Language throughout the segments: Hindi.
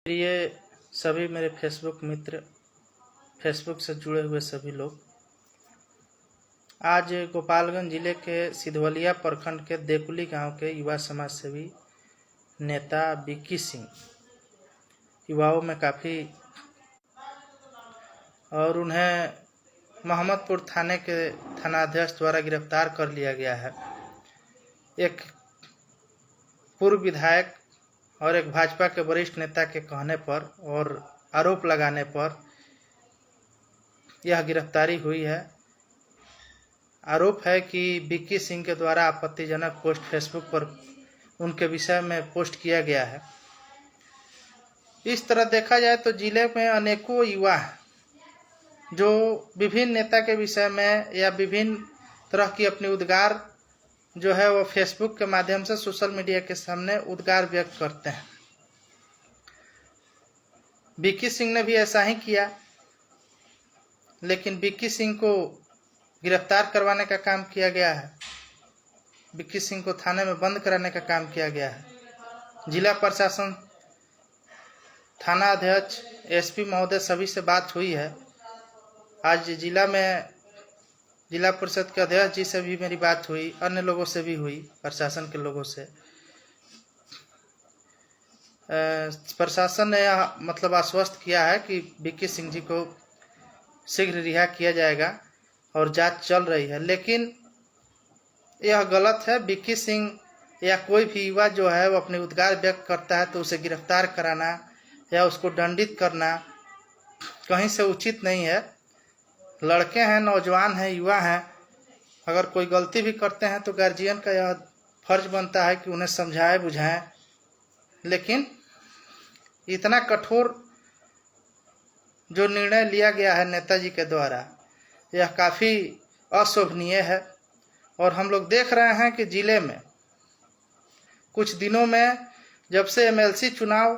प्रिय सभी मेरे फेसबुक मित्र, फेसबुक से जुड़े हुए सभी लोग, आज गोपालगंज जिले के सिधवलिया प्रखंड के देकुली गांव के युवा समाज सेवी नेता विक्की सिंह युवाओं में काफ़ी और उन्हें मोहम्मदपुर थाने के थानाध्यक्ष द्वारा गिरफ्तार कर लिया गया है। एक पूर्व विधायक और एक भाजपा के वरिष्ठ नेता के कहने पर और आरोप लगाने पर यह गिरफ्तारी हुई है। आरोप है कि विक्की सिंह के द्वारा आपत्तिजनक पोस्ट फेसबुक पर उनके विषय में पोस्ट किया गया है। इस तरह देखा जाए तो जिले में अनेकों युवा हैं जो विभिन्न नेता के विषय में या विभिन्न तरह की अपनी उद्गार जो है वो फेसबुक के माध्यम से सोशल मीडिया के सामने उद्गार व्यक्त करते हैं। विक्की सिंह ने भी ऐसा ही किया, लेकिन विक्की सिंह को गिरफ्तार करवाने का काम किया गया है। विक्की सिंह को थाने में बंद कराने का काम किया गया है। जिला प्रशासन, थाना अध्यक्ष, एसपी महोदय सभी से बात हुई है। आज जिला में जिला परिषद के अध्यक्ष जी से भी मेरी बात हुई, अन्य लोगों से भी हुई, प्रशासन के लोगों से। प्रशासन ने यह मतलब आश्वस्त किया है कि विक्की सिंह जी को शीघ्र रिहा किया जाएगा और जांच चल रही है। लेकिन यह गलत है। विक्की सिंह या कोई भी युवा जो है वो अपने उद्गार व्यक्त करता है तो उसे गिरफ्तार कराना या उसको दंडित करना कहीं से उचित नहीं है। लड़के हैं, नौजवान हैं, युवा हैं, अगर कोई गलती भी करते हैं तो गार्जियन का यह फर्ज बनता है कि उन्हें समझाएं बुझाएं। लेकिन इतना कठोर जो निर्णय लिया गया है नेताजी के द्वारा, यह काफ़ी अशोभनीय है। और हम लोग देख रहे हैं कि जिले में कुछ दिनों में जब से एमएलसी चुनाव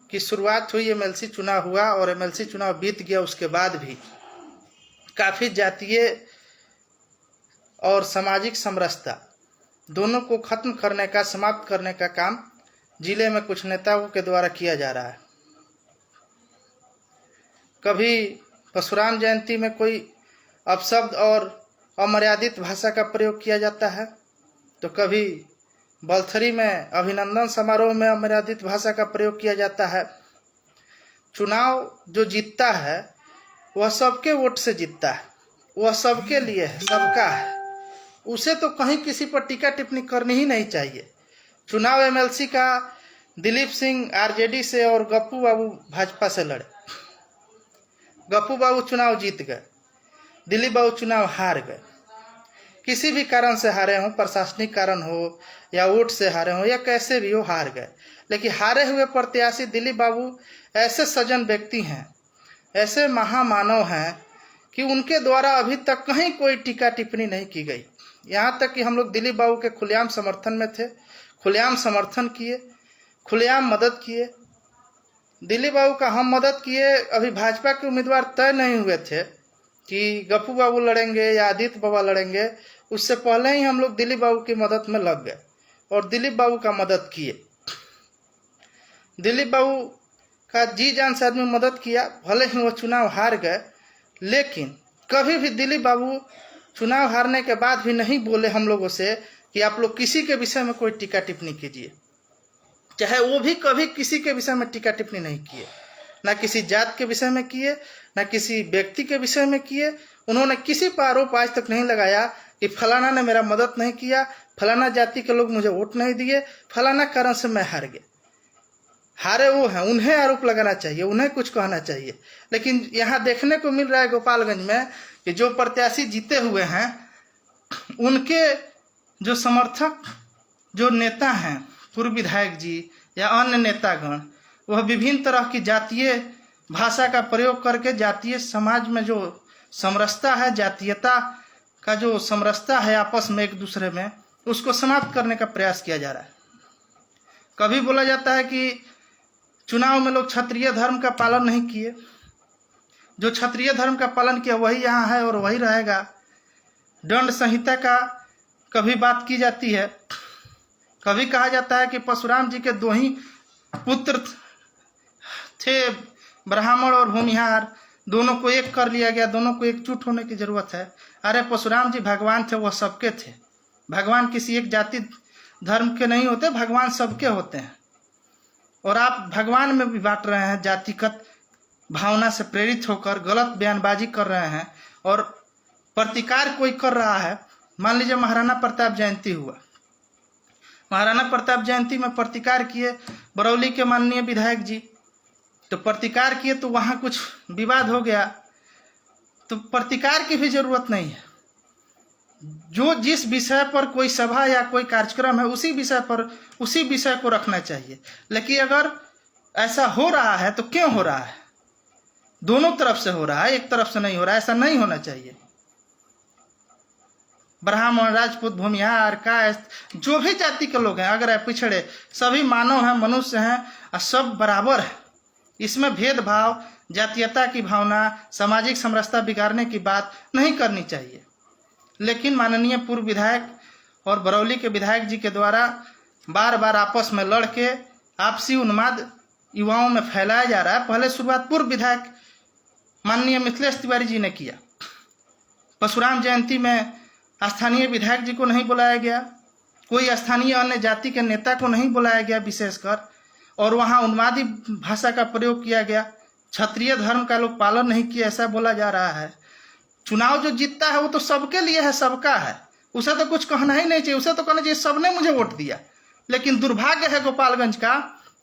की शुरुआत हुई, एमएलसी चुनाव हुआ और एमएलसी चुनाव बीत गया, उसके बाद भी काफ़ी जातीय और सामाजिक समरसता दोनों को खत्म करने का, समाप्त करने का काम जिले में कुछ नेताओं के द्वारा किया जा रहा है। कभी परशुराम जयंती में कोई अपशब्द और अमर्यादित भाषा का प्रयोग किया जाता है, तो कभी बलथरी में अभिनंदन समारोह में अमर्यादित भाषा का प्रयोग किया जाता है। चुनाव जो जीतता है वह सबके वोट से जीतता है, वह सबके लिए है, सबका है। उसे तो कहीं किसी पर टीका टिप्पणी करनी ही नहीं चाहिए। चुनाव एमएलसी का दिलीप सिंह आरजेडी से और गप्पू बाबू भाजपा से लड़े। गप्पू बाबू चुनाव जीत गए, दिलीप बाबू चुनाव हार गए। किसी भी कारण से हारे हों, प्रशासनिक कारण हो या वोट से हारे हों या कैसे भी हो, हार गए। लेकिन हारे हुए प्रत्याशी दिलीप बाबू ऐसे सज्जन व्यक्ति हैं, ऐसे महामानव हैं कि उनके द्वारा अभी तक कहीं कोई टीका टिप्पणी नहीं की गई। यहाँ तक कि हम लोग दिलीप बाबू के खुलेआम समर्थन में थे, खुलेआम समर्थन किए, खुलेआम मदद किए। दिलीप बाबू का हम मदद किए। अभी भाजपा के उम्मीदवार तय नहीं हुए थे कि गप्पू बाबू लड़ेंगे या आदित्य बाबा लड़ेंगे, उससे पहले ही हम लोग दिलीप बाबू की मदद में लग गए और दिलीप बाबू का मदद किए। दिलीप बाबू का जी जान से आदमी मदद किया। भले ही वो चुनाव हार गए, लेकिन कभी भी दिलीप बाबू चुनाव हारने के बाद भी नहीं बोले हम लोगों से कि आप लोग किसी के विषय में कोई टीका टिप्पणी कीजिए। चाहे वो भी कभी किसी के विषय में टीका टिप्पणी नहीं किए, ना किसी जात के विषय में किए, ना किसी व्यक्ति के विषय में किए। उन्होंने किसी पर आरोप आज तक नहीं लगाया कि फलाना ने मेरा मदद नहीं किया, फलाना जाति के लोग मुझे वोट नहीं दिए, फलाना कारण से मैं हार गया। हारे वो हैं, उन्हें आरोप लगाना चाहिए, उन्हें कुछ कहना चाहिए। लेकिन यहाँ देखने को मिल रहा है गोपालगंज में कि जो प्रत्याशी जीते हुए हैं उनके जो समर्थक, जो नेता हैं, पूर्व विधायक जी या अन्य नेतागण, वह विभिन्न तरह की जातीय भाषा का प्रयोग करके जातीय समाज में जो समरसता है, जातीयता का जो समरसता है आपस में एक दूसरे में, उसको समाप्त करने का प्रयास किया जा रहा है। कभी बोला जाता है कि चुनाव में लोग क्षत्रिय धर्म का पालन नहीं किए। जो क्षत्रिय धर्म का पालन किया वही यहाँ है और वही रहेगा। दंड संहिता का कभी बात की जाती है। कभी कहा जाता है कि परशुराम जी के 2 ही पुत्र थे ब्राह्मण और भूमिहार, दोनों को एक कर लिया गया, दोनों को एकजुट होने की जरूरत है। अरे परशुराम जी भगवान थे, वह सबके थे। भगवान किसी एक जाति धर्म के नहीं होते, भगवान सबके होते हैं। और आप भगवान में भी बांट रहे हैं, जातिगत भावना से प्रेरित होकर गलत बयानबाजी कर रहे हैं और प्रतिकार कोई कर रहा है। मान लीजिए महाराणा प्रताप जयंती हुआ, महाराणा प्रताप जयंती में प्रतिकार किए बरौली के माननीय विधायक जी, तो प्रतिकार किए तो वहां कुछ विवाद हो गया, तो प्रतिकार की भी जरूरत नहीं है। जो जिस विषय पर कोई सभा या कोई कार्यक्रम है उसी विषय को रखना चाहिए। लेकिन अगर ऐसा हो रहा है तो क्यों हो रहा है? दोनों तरफ से हो रहा है, एक तरफ से नहीं हो रहा है। ऐसा नहीं होना चाहिए। ब्राह्मण, राजपूत, भूमिहार, कायस्थ, जो भी जाति के लोग हैं, अगर पिछड़े, सभी मानव हैं, मनुष्य हैं और सब बराबर है। इसमें भेदभाव, जातीयता की भावना, सामाजिक समरसता बिगाड़ने की बात नहीं करनी चाहिए। लेकिन माननीय पूर्व विधायक और बरौली के विधायक जी के द्वारा बार बार आपस में लड़के आपसी उन्माद युवाओं में फैलाया जा रहा है। पहले शुरुआत पूर्व विधायक माननीय मिथिलेश तिवारी जी ने किया। परशुराम जयंती में स्थानीय विधायक जी को नहीं बुलाया गया, कोई स्थानीय अन्य जाति के नेता को नहीं बुलाया गया विशेषकर, और वहाँ उन्मादी भाषा का प्रयोग किया गया। क्षत्रिय धर्म का लोग पालन नहीं किया, ऐसा बोला जा रहा है। चुनाव जो जीतता है वो तो सबके लिए है, सबका है, उसे तो कुछ कहना ही नहीं चाहिए। उसे तो कहना चाहिए सबने मुझे वोट दिया। लेकिन दुर्भाग्य है गोपालगंज का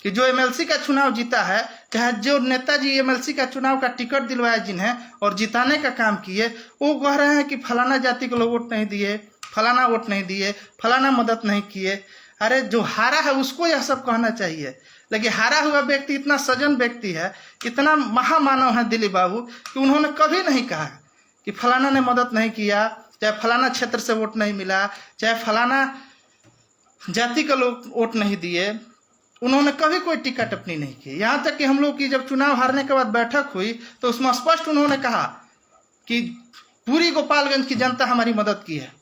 कि जो एमएलसी का चुनाव जीता है, चाहे जो नेताजी एमएलसी का चुनाव का टिकट दिलवाया जिन्हें और जिताने का काम किए, वो कह रहे हैं कि फलाना जाति को लोग वोट नहीं दिए, फलाना वोट नहीं दिए, फलाना मदद नहीं किए। अरे जो हारा है उसको यह सब कहना चाहिए। लेकिन हारा हुआ व्यक्ति इतना सज्जन व्यक्ति है, इतना महामानव है दिलीप बाबू, कि उन्होंने कभी नहीं कहा कि फलाना ने मदद नहीं किया, चाहे फलाना क्षेत्र से वोट नहीं मिला, चाहे फलाना जाति के लोग वोट नहीं दिए। उन्होंने कभी कोई टीका टिप्पणी नहीं की। यहाँ तक कि हम लोग की जब चुनाव हारने के बाद बैठक हुई तो उसमें स्पष्ट उन्होंने कहा कि पूरी गोपालगंज की जनता हमारी मदद की है,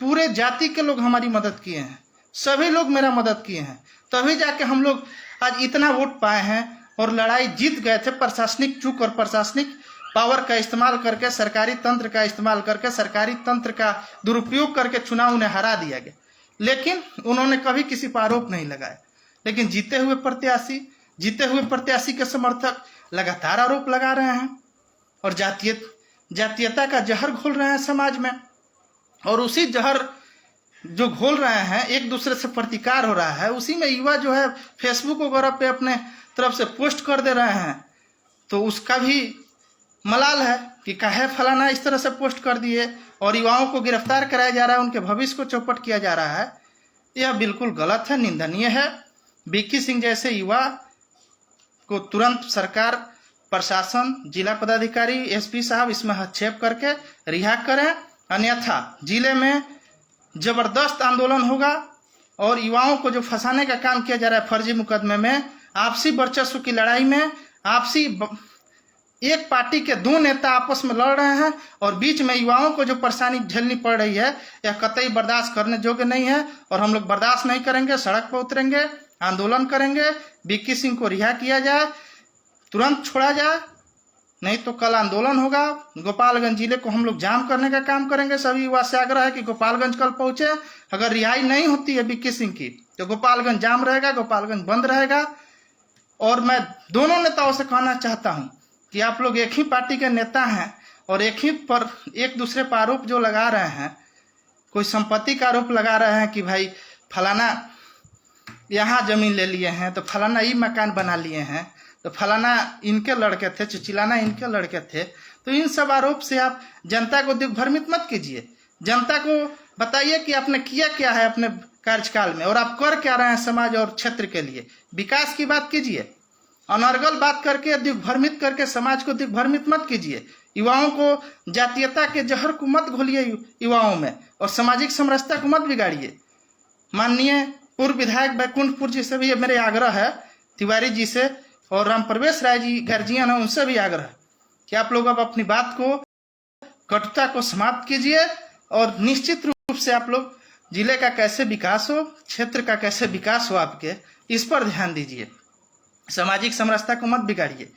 पूरे जाति के लोग हमारी मदद किए हैं, सभी लोग मेरा मदद किए हैं, तभी जाके हम लोग आज इतना वोट पाए हैं और लड़ाई जीत गए थे। प्रशासनिक चूक और प्रशासनिक पावर का इस्तेमाल करके, सरकारी तंत्र का इस्तेमाल करके, सरकारी तंत्र का दुरुपयोग करके चुनाव उन्हें हरा दिया गया। लेकिन उन्होंने कभी किसी पर आरोप नहीं लगाया। लेकिन जीते हुए प्रत्याशी के समर्थक लगातार आरोप लगा रहे हैं और जातीयता का जहर घोल रहे हैं समाज में। और उसी जहर जो घोल रहे हैं, एक दूसरे से प्रतिकार हो रहा है, उसी में युवा जो है फेसबुक वगैरह पे अपने तरफ से पोस्ट कर दे रहे हैं। तो उसका भी मलाल है कि काहे फलाना इस तरह से पोस्ट कर दिए और युवाओं को गिरफ्तार कराया जा रहा है, उनके भविष्य को चौपट किया जा रहा है। यह बिल्कुल गलत है, निंदनीय है। बीकी सिंह जैसे युवा को तुरंत सरकार, प्रशासन, जिला पदाधिकारी, एसपी साहब इसमें हस्तक्षेप करके रिहा करें, अन्यथा जिले में जबरदस्त आंदोलन होगा और युवाओं को जो फंसाने का काम किया जा रहा है फर्जी मुकदमे में, आपसी वर्चस्व की लड़ाई में, आपसी एक पार्टी के दो नेता आपस में लड़ रहे हैं और बीच में युवाओं को जो परेशानी झेलनी पड़ रही है, यह कतई बर्दाश्त करने योग्य नहीं है। और हम लोग बर्दाश्त नहीं करेंगे, सड़क पर उतरेंगे, आंदोलन करेंगे। बीकी सिंह को रिहा किया जाए, तुरंत छोड़ा जाए, नहीं तो कल आंदोलन होगा। गोपालगंज जिले को हम लोग जाम करने का काम करेंगे। सभी युवा से आग्रह है कि गोपालगंज कल पहुंचे। अगर रिहाई नहीं होती है बीकी सिंह की तो गोपालगंज जाम रहेगा, गोपालगंज बंद रहेगा। और मैं दोनों नेताओं से कहना चाहता हूं कि आप लोग एक ही पार्टी के नेता हैं और एक दूसरे पर आरोप जो लगा रहे हैं, कोई संपत्ति का आरोप लगा रहे हैं कि भाई फलाना यहाँ जमीन ले लिए हैं, तो फलाना ये मकान बना लिए हैं, तो फलाना इनके लड़के थे, चिचिलाना इनके लड़के थे। तो इन सब आरोप से आप जनता को दिग्भ्रमित मत कीजिए। जनता को बताइए कि आपने किया क्या है अपने कार्यकाल में और आप कर क्या रहे हैं समाज और क्षेत्र के लिए। विकास की बात कीजिए, अनर्गल बात करके दिग्भ्रमित करके समाज को दिग्भ्रमित मत कीजिए। युवाओं को जातीयता के जहर को मत घोलिए युवाओं में और सामाजिक समरसता को मत बिगाड़िए। माननीय पूर्व विधायक बैकुंठपुर जी से भी मेरे आग्रह है, तिवारी जी से और राम प्रवेश राय जी गार्जियन है, उनसे भी आग्रह है कि आप लोग अब अपनी बात को, कटुता को समाप्त कीजिए और निश्चित रूप से आप लोग जिले का कैसे विकास हो, क्षेत्र का कैसे विकास हो आपके, इस पर ध्यान दीजिए। सामाजिक समरसता को मत बिगाड़िए।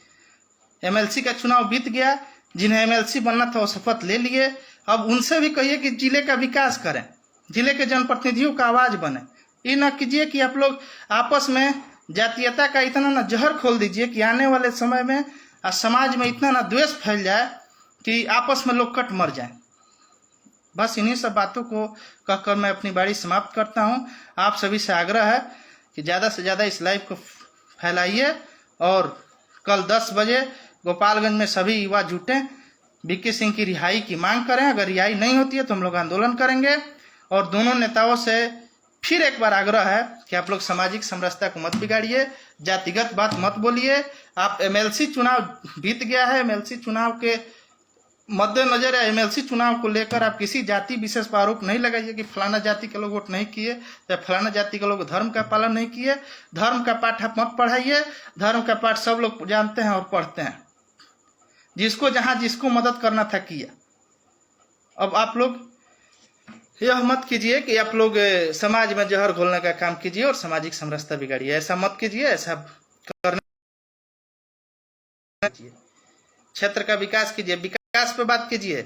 एमएलसी का चुनाव बीत गया, जिन्हें एमएलसी बनना था वो शपथ ले लिए। अब उनसे भी कहिए कि जिले का विकास करें, जिले के जनप्रतिनिधियों का आवाज बने। ये न कीजिए कि आप लोग आपस में जातीयता का इतना न जहर खोल दीजिए कि आने वाले समय में समाज में इतना न द्वेष फैल जाए कि आपस में लोग कट मर जाए। बस इन्हीं सब बातों को कहकर मैं अपनी बारी समाप्त करता हूँ। आप सभी से आग्रह है कि ज़्यादा से ज़्यादा इस लाइव को फैलाइए और कल 10 बजे गोपालगंज में सभी युवा जुटें, वीके सिंह की रिहाई की मांग करें। अगर रिहाई नहीं होती है तो हम लोग आंदोलन करेंगे। और दोनों नेताओं से फिर एक बार आग्रह है कि आप लोग सामाजिक समरसता को मत बिगाड़िए, जातिगत बात मत बोलिए। आप एमएलसी चुनाव बीत गया है, एमएलसी चुनाव के मद्देनजर या एमएलसी चुनाव को लेकर आप किसी जाति विशेष पर आरोप नहीं लगाइए कि फलाना जाति के लोग वोट नहीं किए या फलाना जाति के लोग धर्म का पालन नहीं किए। धर्म का पाठ आप मत पढ़ाइए। धर्म का पाठ सब लोग जानते हैं और पढ़ते हैं। जिसको जहां जिसको मदद करना था किया। अब आप लोग यह मत कीजिए कि आप लोग समाज में जहर घोलने का काम कीजिए और सामाजिक समरसता बिगाड़िए। ऐसा मत कीजिए, ऐसा करने क्षेत्र का विकास कीजिए। विकास पे बात कीजिए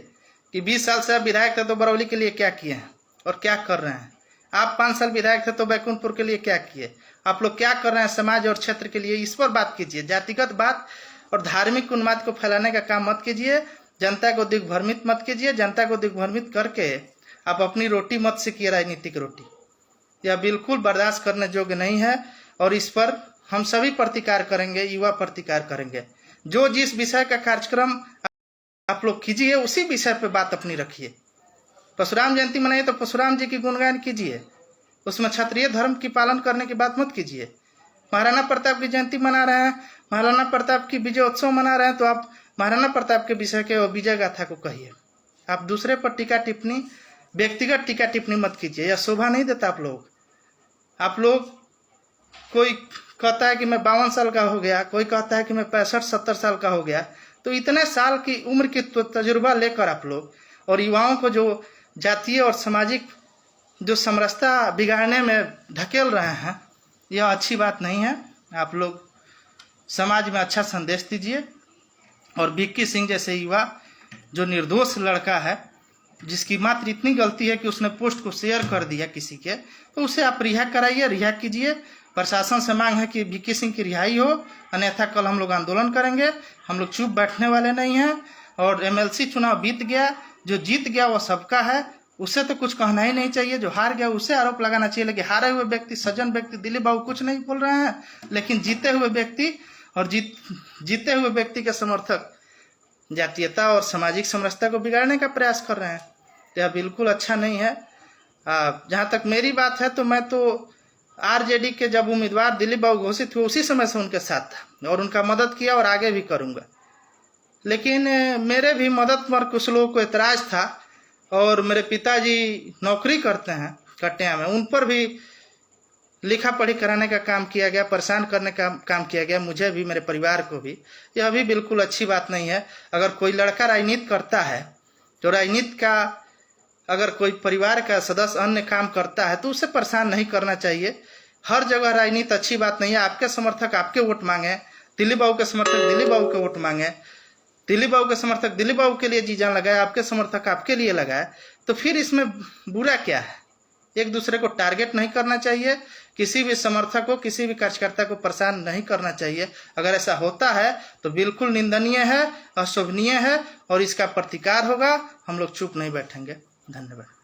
कि 20 साल से आप विधायक थे तो बरौली के लिए क्या किए हैं और क्या कर रहे हैं। आप 5 साल विधायक थे तो बैकुंठपुर के लिए क्या किए। आप लोग क्या कर रहे हैं समाज और क्षेत्र के लिए, इस पर बात कीजिए। जातिगत बात और धार्मिक उन्माद को फैलाने का काम मत कीजिए। जनता को दिग्भ्रमित मत कीजिए। जनता को दिग्भ्रमित करके आप अपनी रोटी मत सेकिए, राजनीतिक रोटी। यह बिल्कुल बर्दाश्त करने योग्य नहीं है और इस पर हम सभी प्रतिकार करेंगे, युवा प्रतिकार करेंगे। जो जिस विषय का कार्यक्रम आप लोग कीजिए उसी विषय पे बात अपनी रखिए। परशुराम जयंती मनाइए तो परशुराम जी की गुणगान कीजिए, उसमें क्षत्रिय धर्म की पालन करने की बात मत कीजिए। महाराणा प्रताप की जयंती मना रहे हैं, महाराणा प्रताप की विजयोत्सव मना रहे हैं तो आप महाराणा प्रताप के विषय के और विजय गाथा को कहिए। आप दूसरे पर टीका टिप्पणी, व्यक्तिगत टीका टिप्पणी मत कीजिए, यह शोभा नहीं देता। आप लोग कोई कहता है कि मैं 52 साल का हो गया, कोई कहता है कि मैं 65-70 साल का हो गया, तो इतने साल की उम्र की तजुर्बा लेकर आप लोग और युवाओं को जो जातीय और सामाजिक जो समरसता बिगाड़ने में ढकेल रहे हैं, यह अच्छी बात नहीं है। आप लोग समाज में अच्छा संदेश दीजिए और वीके सिंह जैसे युवा जो निर्दोष लड़का है, जिसकी मात्र इतनी गलती है कि उसने पोस्ट को शेयर कर दिया किसी के, तो उसे आप रिहा कराइए, रिहा कीजिए। प्रशासन से मांग है कि वीके सिंह की रिहाई हो, अन्यथा कल हम लोग आंदोलन करेंगे। हम लोग चुप बैठने वाले नहीं हैं। और एमएलसी चुनाव बीत गया, जो जीत गया वो सबका है, उससे तो कुछ कहना ही नहीं चाहिए। जो हार गया उसे आरोप लगाना चाहिए, लेकिन हारे हुए व्यक्ति, सज्जन व्यक्ति दिलीप बाबू कुछ नहीं बोल रहे हैं, लेकिन जीते हुए व्यक्ति और जीते हुए व्यक्ति के समर्थक जातीयता और सामाजिक समरसता को बिगाड़ने का प्रयास कर रहे हैं। यह बिल्कुल अच्छा नहीं है। जहाँ तक मेरी बात है तो मैं तो आरजेडी के जब उम्मीदवार दिलीप बाबू घोषित हुए उसी समय से उनके साथ था और उनका मदद किया और आगे भी करूंगा। लेकिन मेरे भी मदद पर कुछ लोगों को एतराज था और मेरे पिताजी नौकरी करते हैं कटिया में, उन पर भी लिखा पढ़ी कराने का काम किया गया, परेशान करने का काम किया गया, मुझे भी, मेरे परिवार को भी। यह भी बिल्कुल अच्छी बात नहीं है। अगर कोई लड़का राजनीति करता है तो राजनीति का अगर कोई परिवार का सदस्य अन्य काम करता है तो उसे परेशान नहीं करना चाहिए। हर जगह राजनीति अच्छी बात नहीं है। आपके समर्थक आपके वोट मांगे, दिलीप बाबू के समर्थक दिलीप बाबू के वोट मांगे, दिलीप बाबू के समर्थक दिलीप बाबू के लिए जी जान लगाए, आपके समर्थक आपके लिए लगाए, तो फिर इसमें बुरा क्या है। एक दूसरे को टारगेट नहीं करना चाहिए। किसी भी समर्थक को, किसी भी कार्यकर्ता को परेशान नहीं करना चाहिए। अगर ऐसा होता है तो बिल्कुल निंदनीय है, अशोभनीय है और इसका प्रतिकार होगा। हम लोग चुप नहीं बैठेंगे। धन्यवाद।